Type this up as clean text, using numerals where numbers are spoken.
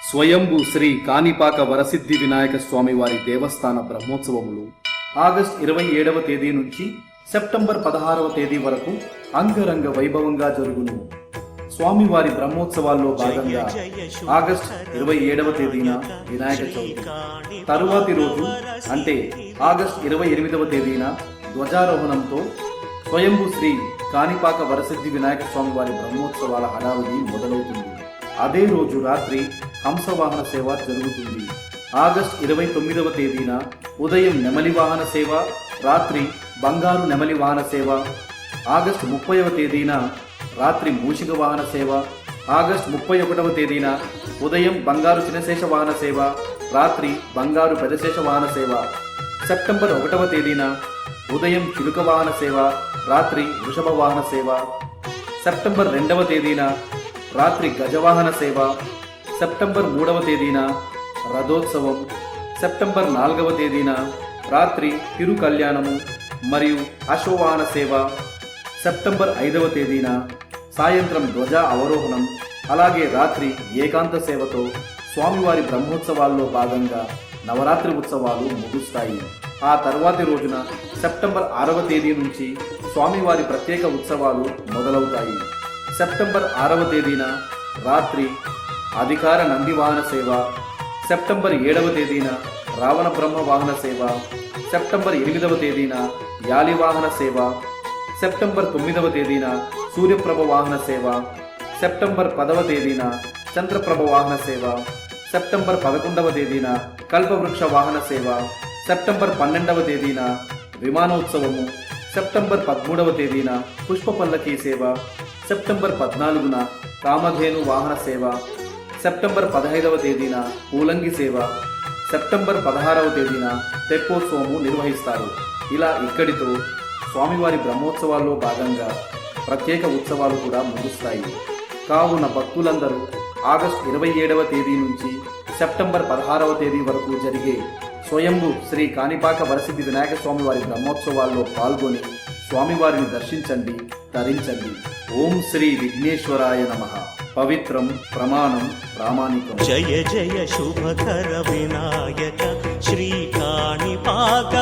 స్వయంభూ శ్రీ కాణిపాక వరసిద్ధి వినాయక స్వామి వారి దేవస్థాన బ్రహ్మోత్సవములు ఆగస్టు 27వ తేదీ నుంచి సెప్టెంబర్ 16వ తేదీ వరకు అంగరంగ వైభవంగా జరుగును. స్వామివారి బ్రహ్మోత్సవాల్లో భాగంగా ఆగస్టు 27వ తేదీన వినాయక చవితి, తరువాతి రోజు అంటే ఆగస్టు 28వ తేదీన ధ్వజారోహణంతో స్వయంభూ శ్రీ కాణిపాక వరసిద్ధి వినాయక స్వామి వారి బ్రహ్మోత్సవాల హడావుడి మొదలవుతుంది. అదే రోజు రాత్రి హంసవాహన సేవ జరుగుతుంది. ఆగస్టు 29వ తేదీన ఉదయం నెమలి వాహన సేవ, రాత్రి బంగారు నెమలి వాహన సేవ. ఆగస్టు 30వ తేదీన రాత్రి మూషిక వాహన సేవ. ఆగస్టు 31వ తేదీన ఉదయం బంగారు చినశేష వాహన సేవ, రాత్రి బంగారు పెదశేష వాహన సేవ. సెప్టెంబర్ 1వ తేదీన ఉదయం చిలుక వాహన సేవ, రాత్రి వృషభ వాహన సేవ. సెప్టెంబర్ 2వ తేదీన రాత్రి గజవాహన సేవ. సెప్టెంబర్ 3వ తేదీన రథోత్సవం. సెప్టెంబర్ 4వ తేదీన రాత్రి తిరు కళ్యాణము మరియు అశ్వవాహన సేవ. సెప్టెంబర్ 5వ తేదీన సాయంత్రం ధ్వజ అవరోహణం, అలాగే రాత్రి ఏకాంత సేవతో స్వామివారి బ్రహ్మోత్సవాల్లో భాగంగా నవరాత్రి ఉత్సవాలు ముగుస్తాయి. ఆ తర్వాతి రోజున సెప్టెంబర్ 6వ తేదీ నుంచి స్వామివారి ప్రత్యేక ఉత్సవాలు మొదలవుతాయి. సెప్టెంబర్ 6వ తేదీన రాత్రి అధికార నంది వాహన సేవ. సెప్టెంబర్ 7వ తేదీన రావణ బ్రహ్మ వాహన సేవ. సెప్టెంబర్ 8వ తేదీన యాలి వాహన సేవ. సెప్టెంబర్ 9వ తేదీన సూర్యప్రభ వాహన సేవ. సెప్టెంబర్ 10వ తేదీన చంద్రప్రభ వాహన సేవ. సెప్టెంబర్ 11వ తేదీన కల్పవృక్ష వాహన సేవ. సెప్టెంబర్ 12వ తేదీన విమానోత్సవము. సెప్టెంబర్ 13వ తేదీన పుష్ప పల్లకీ సేవ. సెప్టెంబర్ 14న కామధేను వాహన సేవ. సెప్టెంబర్ 15వ తేదీన పూలంగి సేవ. సెప్టెంబర్ 16వ తేదీన తెప్పోత్సవము నిర్వహిస్తారు. ఇలా ఇక్కడితో స్వామివారి బ్రహ్మోత్సవాల్లో భాగంగా ప్రత్యేక ఉత్సవాలు కూడా ముగుస్తాయి. కావున భక్తులందరూ ఆగస్టు 27వ తేదీ నుంచి సెప్టెంబర్ 16వ తేదీ వరకు జరిగే స్వయంభూ శ్రీ కాణిపాక వరసిద్ధి వినాయక స్వామి వారి బ్రహ్మోత్సవాల్లో పాల్గొని స్వామివారిని దర్శించండి, తరించండి. ఓం శ్రీ విఘ్నేశ్వరాయ నమః. పవిత్రం ప్రమాణం ప్రామాణికం. జయ జయ శుభకర వినాయక శ్రీ కాణిపాక